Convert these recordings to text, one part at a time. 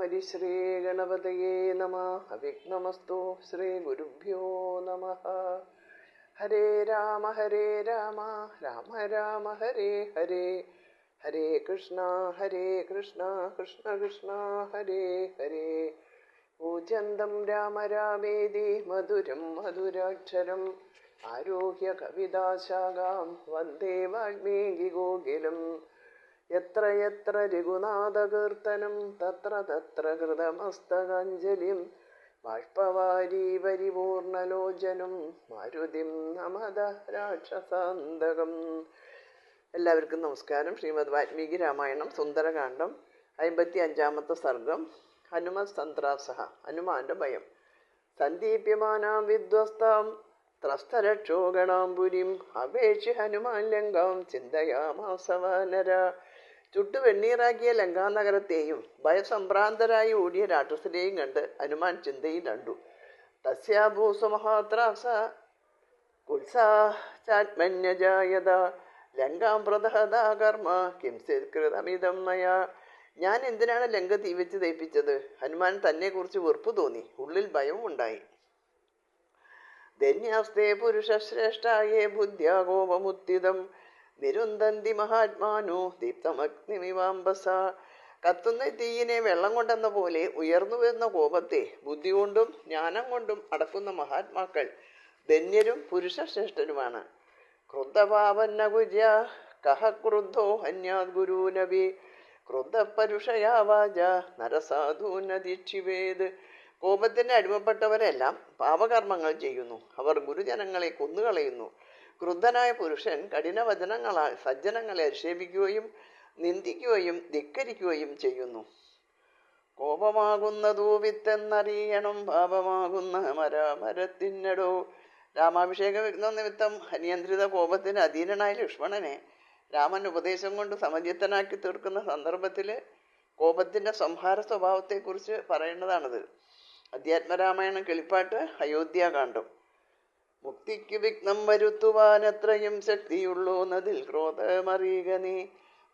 ഹരിശ്രീ ഗണപതയേ നമഃ. അവിഘ്നമസ്തു. ശ്രീ ഗുരുഭ്യോ നമഃ. ഹരേ രാമ രാമ രാമ ഹരേ ഹരേ, ഹരേ കൃഷ്ണ കൃഷ്ണ കൃഷ്ണ ഹരേ ഹരേ. പൂജ്യന്തം രാമ രാമേതി മധുരം മധുരാക്ഷരം ആരോഹ്യ കവിതാശാഖാം വന്ദേ വാൽമീകി കോകിലം. യത്ര യത്ര രഘുനാഥകീർത്തനം തത്ര തത്ര കൃതമസ്തകാഞ്ജലിം ബാഷ്പവാരി പരിപൂർണലോചനം മാരുതിം നമത രാക്ഷസാന്തകം. എല്ലാവർക്കും നമസ്കാരം. ശ്രീമദ് വാൽമീകി രാമായണം സുന്ദരകാന്ഡം 55-ാമത്തെ സർഗം. ഹനുമത് സന്ത്രാസഹ. ഹനുമാന്റെ ഭയം. സന്ദീപ്യമാനാം വിധ്വസ്താം ത്രസ്തരക്ഷോഗണാംബുരിം അപേക്ഷി ഹനുമാൻ ലങ്കാം ചിന്തയാമാസ വാനര. ചുട്ടുവെണ്ണീറാക്കിയ ലങ്കാനഗരത്തെയും ഭയസംഭ്രാന്തരായി ഓടിയ രാക്ഷസരെയും കണ്ട് ഹനുമാൻ ചിന്തയിൽ കണ്ടു. തസ്യാഭൂസുമഹാത്രാസ കുത്സാചാത്മന്യജായത ലങ്കാം പ്രദഹദാ കർമ്മ കിംസിത്കൃതമിതം മയാ. ഞാൻ എന്തിനാണ് ലങ്ക തീവച്ച് ദയിപ്പിച്ചത്? ഹനുമാൻ തന്നെക്കുറിച്ച് വെറുപ്പ് തോന്നി. ഉള്ളിൽ ഭയവും ഉണ്ടായി. ധന്യാസ്തേ പുരുഷശ്രേഷ്ഠായേ ബുദ്ധ്യാ കോപമുത്തിതം നിരുന്തന്തി മഹാത്മാനോ ദീപ്തമഗ്നിമിവാംബസ. കത്തുന്ന തീയിനെ വെള്ളം കൊണ്ടെന്ന പോലെ ഉയർന്നു വരുന്ന കോപത്തെ ബുദ്ധി കൊണ്ടും ജ്ഞാനം കൊണ്ടും അടക്കുന്ന മഹാത്മാക്കൾ ധന്യരും പുരുഷശ്രേഷ്ഠരുമാണ്. ക്രുദ്ധപാവന്നകുര്യ കഹ ക്രുദ്ധോ ഹന്യാത് ഗുരൂനവി ക്രുദ്ധപരുഷയാ വാച നരസാധൂനദീക്ഷിവേത്. കോപത്തിന് അടിമപ്പെട്ടവരെല്ലാം പാപകർമ്മങ്ങൾ ചെയ്യുന്നു. അവർ ഗുരുജനങ്ങളെ കൊന്നുകളയുന്നു. ക്രുദ്ധനായ പുരുഷൻ കഠിനവചനങ്ങളാൽ സജ്ജനങ്ങളെ അധിക്ഷേപിക്കുകയും നിന്ദിക്കുകയും ധിക്കരിക്കുകയും ചെയ്യുന്നു. കോപമാകുന്നതൂ വിത്തെന്നറിയണം പാപമാകുന്ന മരത്തിന്നടോ. രാമാഭിഷേക വിഘ്നം നിമിത്തം അനിയന്ത്രിത കോപത്തിന് അധീനനായ ലക്ഷ്മണനെ രാമൻ ഉപദേശം കൊണ്ട് സമഞ്ജിത്തനാക്കി തീർക്കുന്ന സന്ദർഭത്തിൽ കോപത്തിന്റെ സംഹാര സ്വഭാവത്തെക്കുറിച്ച് പറയേണ്ടതാണത്. അധ്യാത്മരാമായണം കിളിപ്പാട്ട് അയോധ്യാകാന്ഡം. മുക്തിക്ക് വിഘ്നം വരുത്തുവാൻ എത്രയും ശക്തിയുള്ളൂന്നതിൽ ക്രോധമറിയുക നീ.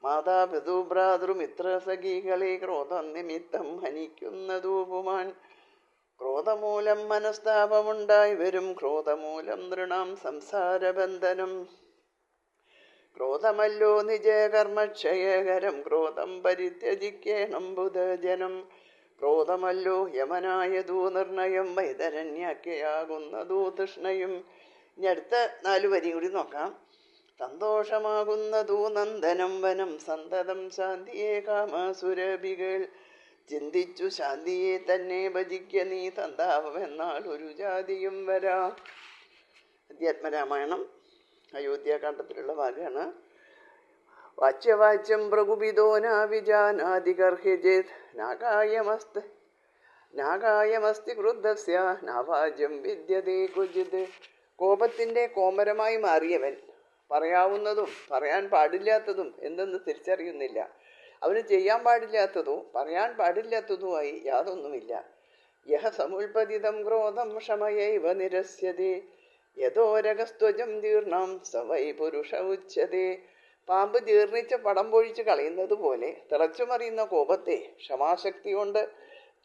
മാതാപിതൃ ഭ്രാതൃമിത്ര സഖികളെ ക്രോധം നിമിത്തം ഹനിക്കുന്നതൂപുമാൻ. ക്രോധമൂലം മനസ്താപമുണ്ടായി വരും ക്രോധമൂലം നൃണാം സംസാരബന്ധനം. ക്രോധമല്ലോ നിജകർമ്മക്ഷയകരം ക്രോധം പരിത്യജിക്കേണം ബുധജനം. ക്രോധമല്ലോ യമനായതൂ നിർണയം വൈതരണ്യാഖ്യയാകുന്നതൂ തൃഷ്ണയും. ഇനി അടുത്ത 4 വരി കൂടി നോക്കാം. സന്തോഷമാകുന്നതൂ നന്ദനം വനം സന്തതം ശാന്തിയെ കാമസുരഭികൾ. ചിന്തിച്ചു ശാന്തിയെ തന്നെ ഭജിക്ക നീ സന്താപമെന്നാൽ ഒരു ജാതിയും വരാ. അധ്യാത്മരാമായണം അയോധ്യാകാന്ഡത്തിലുള്ള ഭാഗമാണ്. വാച്യവാച്യം പ്രകുപിതോ നാവിജാനാദികർഹിജിത് നാഗായമസ്തി ക്രുദ്ധസ്യ നാവാജ്യം വിദ്യതേ ക്വചിത്. കോപത്തിന്റെ കോമരമായി മാറിയവൻ പറയാവുന്നതും പറയാൻ പാടില്ലാത്തതും എന്തെന്ന് തിരിച്ചറിയുന്നില്ല. അവന് ചെയ്യാൻ പാടില്ലാത്തതോ പറയാൻ പാടില്ലാത്തതുമായി യാതൊന്നുമില്ല. യഹ സമുൽപതിതം ക്രോധം ക്ഷമയൈവ നിരസ്യതേ യഥോരകസ്ത്വജം ജീർണം സവൈ പുരുഷ ഉച്യതേ. പാമ്പ് ജീർണിച്ച പടം പൊഴിച്ച് കളയുന്നത് പോലെ തിളച്ചുമറിയുന്ന കോപത്തെ ക്ഷമാശക്തി കൊണ്ട്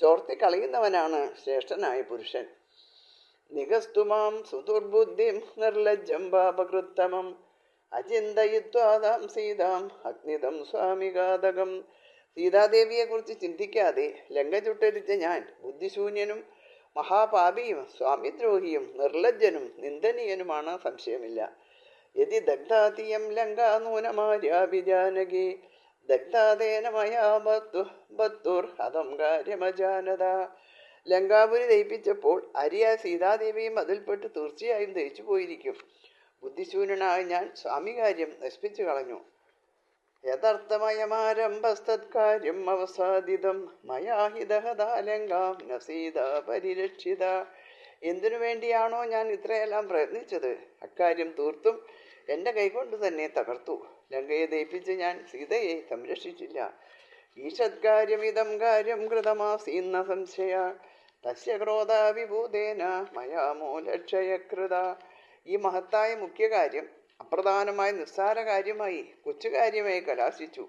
ചോർത്തി കളയുന്നവനാണ് ശ്രേഷ്ഠനായ പുരുഷൻ. നിഗസ്തുമാം സുദുർബുദ്ധിം നിർലജ്ജം പാപകൃത്തമം അചിന്തയിത്വാദാം സീതാം അഗ്നിതം സ്വാമിഘാതകം. സീതാദേവിയെ കുറിച്ച് ചിന്തിക്കാതെ ലങ്ക ചുട്ടരിച്ച ഞാൻ ബുദ്ധിശൂന്യനും മഹാപാപിയും സ്വാമിദ്രോഹിയും നിർലജ്ജനും നിന്ദനീയനുമാണ്, സംശയമില്ല. യതി ദഗ്ധാതിയം ലങ്കാ നൂനമാര്യാഭിജാനകി ദഗ്ധാതേന മയാ ബത്തുർ ഹതം കാര്യമജാനത. ലങ്കാപുരി ദയിപ്പിച്ചപ്പോൾ അരിയായ സീതാദേവിയും അതിൽപ്പെട്ട് തീർച്ചയായും ദയിച്ചു പോയിരിക്കും. ബുദ്ധിശൂന്യനായ ഞാൻ സ്വാമികാര്യം നശിപ്പിച്ചു കളഞ്ഞു. യഥാർത്ഥമയമാരംഭസ്തത്കാര്യം അവസാദിതം മയാഹിതഹദാലങ്കാം ന സീത പരിരക്ഷിത. എന്തിനു വേണ്ടിയാണോ ഞാൻ ഇത്രയെല്ലാം പ്രയത്നിച്ചത് അക്കാര്യം തീർത്തും എൻ്റെ കൈകൊണ്ട് തന്നെ തകർത്തു. ലങ്കയെ ദയിപ്പിച്ച് ഞാൻ സീതയെ സംരക്ഷിച്ചില്ല. ഈഷത്കാര്യമിതം കാര്യം കൃതമാസീന്ന സംശയ തസ്യ ക്രോധാവിഭൂതേന മയാമൂലക്ഷയകൃത. ഈ മഹത്തായ മുഖ്യകാര്യം അപ്രധാനമായ നിസ്സാര കാര്യമായി കൊച്ചുകാര്യമായി കലാശിച്ചു.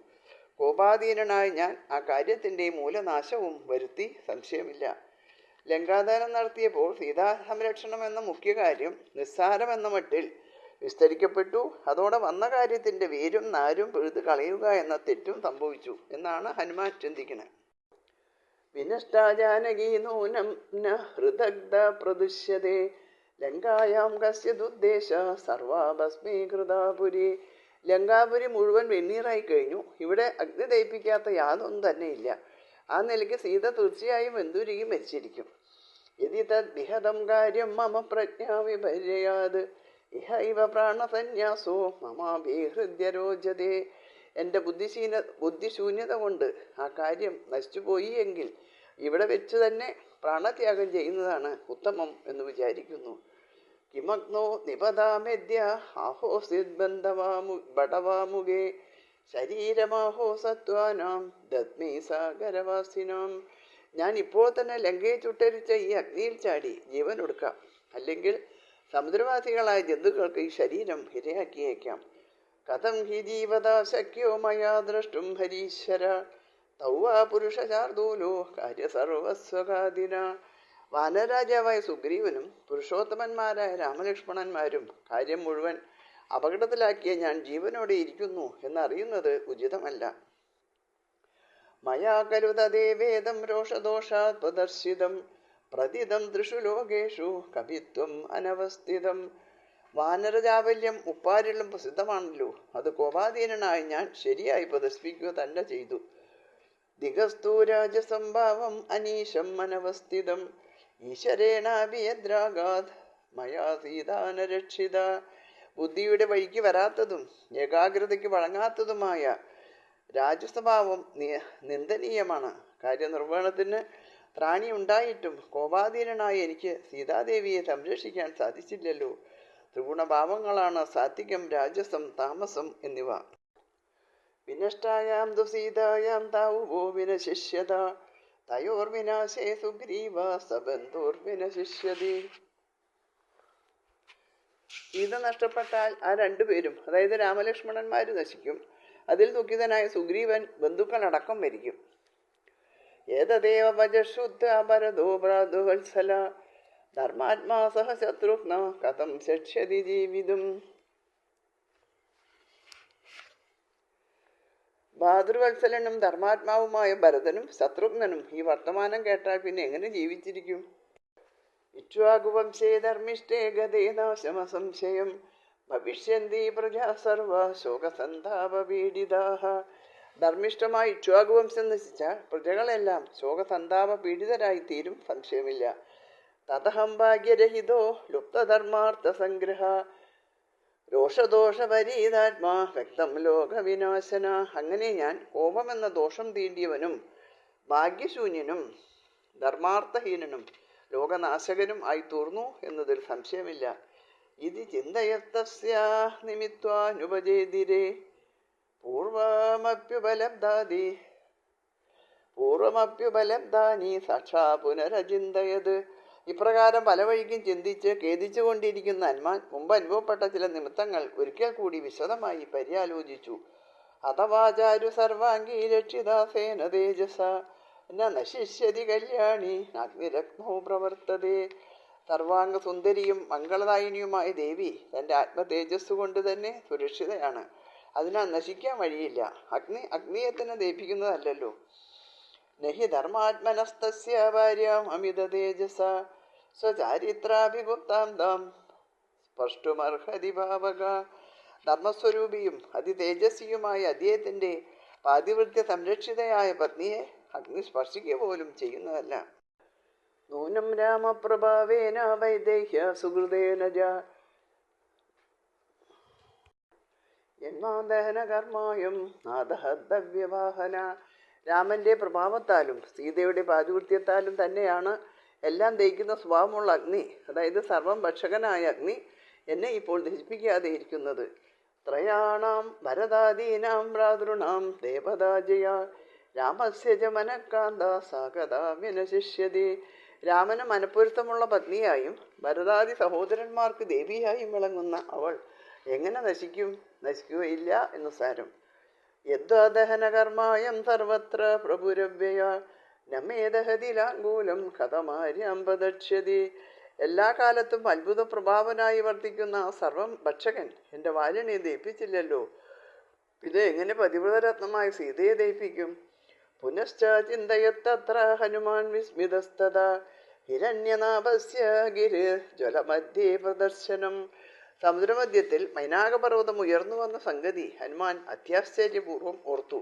കോപാധീനനായ ഞാൻ ആ കാര്യത്തിൻ്റെ മൂലനാശവും വരുത്തി, സംശയമില്ല. ലങ്കാദാനം നടത്തിയപ്പോൾ സീതാസംരക്ഷണം എന്ന മുഖ്യ കാര്യം നിസ്സാരമെന്ന മട്ടിൽ വിസ്തരിക്കപ്പെട്ടു. അതോടെ വന്ന കാര്യത്തിൻ്റെ വേരും നാരും പിഴുത് കളയുക എന്ന തെറ്റും സംഭവിച്ചു എന്നാണ് ഹനുമാൻ ചിന്തിക്കുന്നത്. വിനഷ്ടാ ജാനകി നൂനം ന ഹൃദഗ്ധ പ്രദുഷ്യതേ ലങ്കായാം കസ്യദുദ്ദേശ സർവാഭസ്മീകൃതാപുരി. ലങ്കാപുരി മുഴുവൻ വെണ്ണീറായി കഴിഞ്ഞു. ഇവിടെ അഗ്നി ദഹിപ്പിക്കാത്ത യാതൊന്നും തന്നെ ഇല്ല. ആ നിലയ്ക്ക് സീത തീർച്ചയായും വെന്തുരുകി മരിച്ചിരിക്കും. യദി തദ് വിഹതം കാര്യം മമ പ്രജ്ഞാ വിപര്യാത് ഇഹ ഇവ പ്രാണസന്യാസോ മമാഭിഹൃദ്യരോചതേ. എൻ്റെ ബുദ്ധിശൂന്യത കൊണ്ട് ആ കാര്യം നശിച്ചുപോയി എങ്കിൽ ഇവിടെ വെച്ച് തന്നെ പ്രാണത്യാഗം ചെയ്യുന്നതാണ് ഉത്തമം എന്ന് വിചാരിക്കുന്നു. കിമഗ്നോ നിപദാമെദ്യ ആഹോസിത് ബടവാമുഖേ ശരീരമാഹോ സത്വാനാം ദത്മീ സാഗരവാസിനാം. ഞാൻ ഇപ്പോൾ തന്നെ ലങ്കയെ ചുട്ടരിച്ച ഈ അഗ്നിയിൽ ചാടി ജീവൻ ഒടുക്കാം. അല്ലെങ്കിൽ സമുദ്രവാസികളായ ജന്തുക്കൾക്ക് ഈ ശരീരം ഇരയാക്കിയേക്കാം. കഥം ഹി ജീവതാ ശക്യോ മയാ ദ്രഷ്ടും ഹരീശ്വര തൗവാ പുരുഷശാർദൂലോ കാര്യസർവസ്വകാദിന. വാനരാജാവായ സുഗ്രീവനും പുരുഷോത്തമന്മാരായ രാമലക്ഷ്മണന്മാരും കാര്യം മുഴുവൻ അപകടത്തിലാക്കിയ ഞാൻ ജീവനോടെ ഇരിക്കുന്നു എന്നറിയുന്നത് ഉചിതമല്ല. മയാ കരുതദേ വേദം രോഷദോഷാത് പ്രദർശിതം പ്രതിദം ത്രിഷു ലോകേഷു കവിത്വം അനവസ്ഥിതം. വാനരജാവല്യം ഉപ്പാരിലും പ്രസിദ്ധമാണല്ലോ. അത് കോപാധീനനായി ഞാൻ ശരിയായി പ്രദർശിപ്പിക്കുക തന്നെ ചെയ്തു. ദിഗസ്തു രാജസംഭാവം അനീശം അനവസ്ഥിതം ഈശ്വരേണാഭിയദ്രാഗാത് മയാ സീതാനരക്ഷിത. ബുദ്ധിയുടെ വഴിക്ക് വരാത്തതും ഏകാഗ്രതയ്ക്ക് വഴങ്ങാത്തതുമായ രാജസ്വഭാവം നിന്ദനീയമാണ്. കാര്യനിർവഹണത്തിന് ത്രാണി ഉണ്ടായിട്ടും കോപാധീനനായി എനിക്ക് സീതാദേവിയെ സംരക്ഷിക്കാൻ സാധിച്ചില്ലല്ലോ. ത്രിഗുണഭാവങ്ങളാണ് സാത്വികം, രാജസം, താമസം എന്നിവ. വിനഷ്ടായാം തു സീതായാം താവുവോ വിനശിഷ്യത തയോർവിനാശേ സുഗ്രീവ സബന്ധോർവിനശിഷ്യതി. സീത നഷ്ടപ്പെട്ടാൽ ആ രണ്ടുപേരും, അതായത് രാമലക്ഷ്മണന്മാര് നശിക്കും. അതിൽ ദുഃഖിതനായ സുഗ്രീവൻ ബന്ധുക്കളടക്കം മരിക്കും. ഏതദേവ ഭജശ്രുദ്ധ ഭരതോ ഭ്രാതുവത്സല ധർമാത്മാ സഹ ശത്രുഘ്ന കഥം ശക്ഷ്യതി ജീവിതം. ഭാതൃവത്സലനും ധർമാത്മാവുമായ ഭരതനും ശത്രുഘ്നനും ഈ വർത്തമാനം കേട്ടാൽ പിന്നെ എങ്ങനെ ജീവിച്ചിരിക്കും? ഇക്ഷ്വാകുവംശേ ധർമ്മിഷ്ഠേ ഗതേ നാശമസംശയം ഭവിഷ്യന്തി പ്രജാ സർവ ശോകസന്താപപീഡിതാഃ. ധർമ്മിഷ്ഠമായി ഇക്ഷ്വാകുവംശം നശിച്ച പ്രജകളെല്ലാം ശോകസന്താപപീഡിതരായി തീരും, സംശയമില്ല. തതഹം ഭാഗ്യരഹിതോ ലുപ്തധർമാർത്ഥസംഗ്രഹ രോഷദോഷപരീതാത്മാ വ്യക്തം ലോകവിനാശന. അങ്ങനെ ഞാൻ കോപമെന്ന ദോഷം തീണ്ടിയവനും ഭാഗ്യശൂന്യനും ധർമാർത്ഥഹീനനും ലോകനാശകനും ആയി തീർന്നു എന്നതിൽ സംശയമില്ല. ഇത് ചിന്തയത്തസ്യാ നിമിത്വാനുപജേതിരേ പൂർവമപ്യുപലബ്ധാനി സാക്ഷാ പുനരചിന്തയത്. ഇപ്രകാരം പല വഴിക്കും ചിന്തിച്ച് ഖേദിച്ചുകൊണ്ടിരിക്കുന്ന ഹനുമാൻ മുമ്പ് അനുഭവപ്പെട്ട ചില നിമിത്തങ്ങൾ ഒരിക്കൽ കൂടി വിശദമായി പര്യാലോചിച്ചു. അഥവാചാരു സർവാംഗീ രക്ഷിതാസേന തേജസ നശിഷ്യതി കല്യാണി അഗ്നിരത്നോ പ്രവർത്തതേ. സർവാംഗ സുന്ദരിയും മംഗളദായിനിയുമായ ദേവി തൻ്റെ ആത്മതേജസ് കൊണ്ട് തന്നെ സുരക്ഷിതയാണ്. അതിനാൽ നശിക്കാൻ വഴിയില്ല. അഗ്നിയെ തന്നെ ദഹിപ്പിക്കുന്നതല്ലോ. നഹി ധർമാത്മനസ്തസ്യ ഭാര്യാം അമിത തേജസ സ്വചാരിത്രാഭിഗുപ്താം താം സ്പഷ്ടുമർഹതി ഭാവക. ധർമ്മസ്വരൂപിയും അതിതേജസ്വിയുമായ അദ്ദേഹത്തിൻ്റെ പാതിവൃത്യ സംരക്ഷിതയായ പത്നിയെ അഗ്നി സ്പർശിക്കുക പോലും ചെയ്യുന്നതല്ല. നൂനം രാമപ്രഭാവേന വൈദേഹ്യ സുഹൃദേന ജന്മാദഹന കർമായം നാദഹദ്വ്യവാഹന. രാമന്റെ പ്രഭാവത്താലും സീതയുടെ പാതിവൃത്യത്താലും തന്നെയാണ് എല്ലാം ദഹിക്കുന്ന സ്വഭാവമുള്ള അഗ്നി, അതായത് സർവം ഭക്ഷകനായ അഗ്നി എന്നെ ഇപ്പോൾ ദഹിപ്പിക്കാതെ ഇരിക്കുന്നത്. ത്രയാണാം ഭരതാദീനാം ഭ്രാതൃണാം ദേവതാജയ രാമസ്യ ച മനഃകാന്ത സാഗതാ വിനശിഷ്യതി. രാമന് മനപ്പൊരുത്തമുള്ള പത്നിയായും ഭരതാദി സഹോദരന്മാർക്ക് ദേവിയായും വിളങ്ങുന്ന അവൾ എങ്ങനെ നശിക്കുകയില്ല എന്ന് സാരം. യദ്വാദഹനകർമായം സർവത്ര പ്രഭുരവ്യയ നമേദഹതിലാങ്കൂലം കഥമാര്യാം പ്രദക്ഷ്യതി. എല്ലാ കാലത്തും അത്ഭുത പ്രഭാവനായി വർത്തിക്കുന്ന സർവം ഭക്ഷകൻ എൻ്റെ വാലിനെ ദയിപ്പിച്ചില്ലല്ലോ. ഇത് എങ്ങനെ പതിവ്രതരത്നമായ സീതയെ ദയിപ്പിക്കും? പുനശ്ച ചിന്തയത്തത്ര ഹനുമാൻ വിസ്മിതസ്തത ഹിരണ്യനാഭസ്യ ഗിരി ജ്വലമധ്യേ പ്രദർശനം. സമുദ്രമധ്യത്തിൽ മൈനാകപർവ്വതം ഉയർന്നു വന്ന സംഗതി ഹനുമാൻ അത്യാശ്ചര്യപൂർവ്വം ഓർത്തു.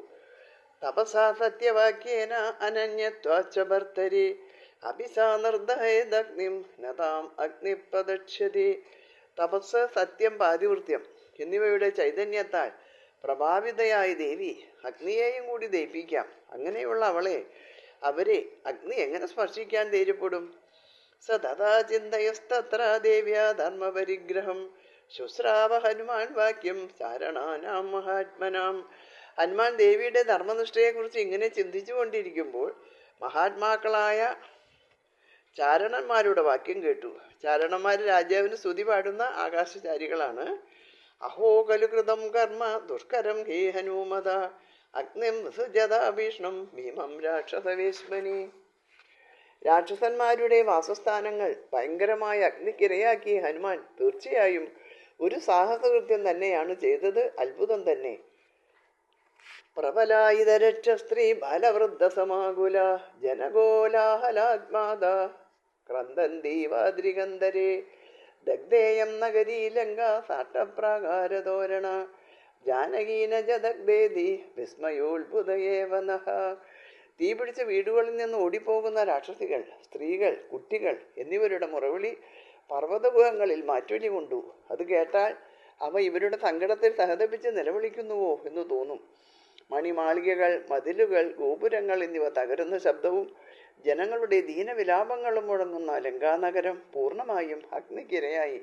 തപസാ സത്യവാക്യേന അനന്യത്വാച്ച ഭർത്തരി അഭിസാ നിർദഹേദഗ്നിം നതാം അഗ്നി പ്രദക്ഷ്യതി. തപസ്, സത്യം, പാതിവൃത്യം എന്നിവയുടെ ചൈതന്യത്താൽ പ്രഭാവിതയായ ദേവി അഗ്നിയെയും കൂടി ദയിപ്പിക്കാം. അങ്ങനെയുള്ള അവരെ അഗ്നി എങ്ങനെ സ്പർശിക്കാൻ ധൈര്യപ്പെടും? സദാ ചിന്തയസ്തത്ര ദേവ്യാ ധർമ്മപരിഗ്രഹം ശുശ്രാവ ഹനുമാൻ വാക്യം ചാരണാനാം മഹാത്മനാം. ഹനുമാൻ ദേവിയുടെ ധർമ്മനിഷ്ഠയെക്കുറിച്ച് ഇങ്ങനെ ചിന്തിച്ചു കൊണ്ടിരിക്കുമ്പോൾ മഹാത്മാക്കളായ ചാരണന്മാരുടെ വാക്യം കേട്ടു. ചാരണന്മാർ രാജാവിന് സ്തുതി പാടുന്ന ആകാശചാരികളാണ്. അഹോ ഖലു കൃതം കർമ്മ ദുഷ്കരം ഹേ ഹനുമത അഗ്നിം വിസൃജതാഭീഷ്ണം ഭീമം രാക്ഷസവേശ്മനി. രാക്ഷസന്മാരുടെ വാസസ്ഥാനങ്ങൾ ഭയങ്കരമായ അഗ്നിക്കിരയാക്കി ഹനുമാൻ തീർച്ചയായും ഒരു സാഹസകൃത്യം തന്നെയാണ് ചെയ്തത്. അത്ഭുതം തന്നെ. പ്രബലായുധരക്ഷ സ്ത്രീ ബാലവൃദ്ധ സമാകുല ജനഗോലാഹലാത്മാദ ക്രന്ദന്തീവാദ്രികന്ധരേ ദഗ്ധേയം നഗരീ ലങ്ക സാട്ടപ്രാകാരതോരണ ജാനകീന ജദഗ്ധേതി വിസ്മയോത്ഭുതയേവ നഃ. തീ പിടിച്ച വീടുകളിൽ നിന്ന് ഓടിപ്പോകുന്ന രാക്ഷസികൾ, സ്ത്രീകൾ, കുട്ടികൾ എന്നിവരുടെ മുറവിളി പർവ്വതഗുഹങ്ങളിൽ മാറ്റൊലി കൊണ്ടു. അത് കേട്ടാൽ അവ ഇവരുടെ സങ്കടത്തിൽ സഹതപിച്ച് നിലവിളിക്കുന്നുവോ എന്ന് തോന്നും. മണിമാളികകൾ, മതിലുകൾ, ഗോപുരങ്ങൾ എന്നിവ തകരുന്ന ശബ്ദവും ജനങ്ങളുടെ ദീനവിലാപങ്ങളും മുഴങ്ങുന്ന ലങ്കാനഗരം പൂർണ്ണമായും അഗ്നിക്കിരയായി.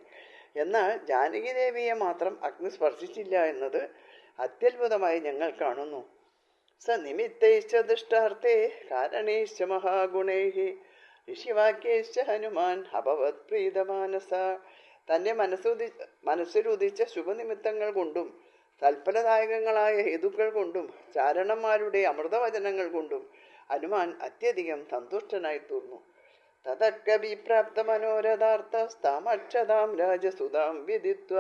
എന്നാൽ ജാനകി ദേവിയെ മാത്രം അഗ്നി സ്പർശിച്ചില്ല എന്നത് അത്യത്ഭുതമായി ഞങ്ങൾ കാണുന്നു. സ നിമിത്തൈശ്ച ദുഷ്ടാർത്ഥേ കാരണൈശ്ച മഹാഗുണൈഹി ഋഷിവാക്യൈശ്ച ഹനുമാൻ അഭവത് പ്രീതമാനസ. തൻ്റെ മനസ്സിലുദിച്ച ശുഭനിമിത്തങ്ങൾ കൊണ്ടും തൽഫലദായകങ്ങളായ ഹേതുക്കൾ കൊണ്ടും ചാരണന്മാരുടെ അമൃതവചനങ്ങൾ കൊണ്ടും ഹനുമാൻ അത്യധികം സന്തുഷ്ടനായി തീർന്നു. തതക്കവിപ്രാപ്ത മനോരഥാർത്ഥസ്താമക്ഷതാം രാജസുതാം വിദിത്വ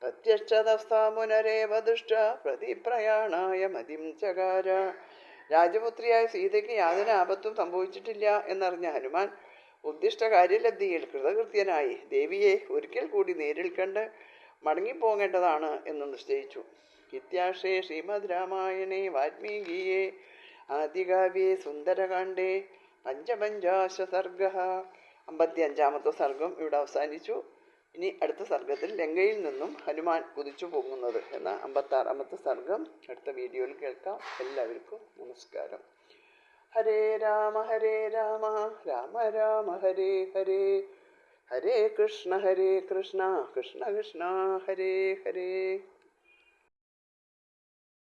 പ്രത്യക്ഷതസ്താമുനരേവ ദുഷ്ട പ്രതിപ്രയാണായ മതിം ചകാര. രാജപുത്രിയായ സീതയ്ക്ക് യാതൊരു ആപത്തും സംഭവിച്ചിട്ടില്ല എന്നറിഞ്ഞ ഹനുമാൻ ഉദ്ദിഷ്ട കാര്യലബ്ധിയിൽ കൃതകൃത്യനായി ദേവിയെ ഒരിക്കൽ കൂടി നേരിൽ കണ്ട് മടങ്ങിപ്പോകേണ്ടതാണ് എന്ന് നിശ്ചയിച്ചു. ഇത്യാശ്രേ ശ്രീമദ് രാമായണേ വാൽമീകിയേ ആദികാവ്യേ സുന്ദരകാണ്ഡേ പഞ്ചപഞ്ചാശ സർഗഃ. 55-ാമത്തെ സർഗം ഇവിടെ അവസാനിച്ചു. ഇനി അടുത്ത സർഗത്തിൽ ലങ്കയിൽ നിന്നും ഹനുമാൻ കുതിച്ചു പോകുന്നത് എന്ന 56-ാമത്തെ സർഗം അടുത്ത വീഡിയോയിൽ കേൾക്കാം. എല്ലാവർക്കും നമസ്കാരം. ഹരേ രാമ രാമ രാമ ഹരേ ഹരേ, ഹരേ കൃഷ്ണ കൃഷ്ണ കൃഷ്ണ ഹരേ ഹരേ.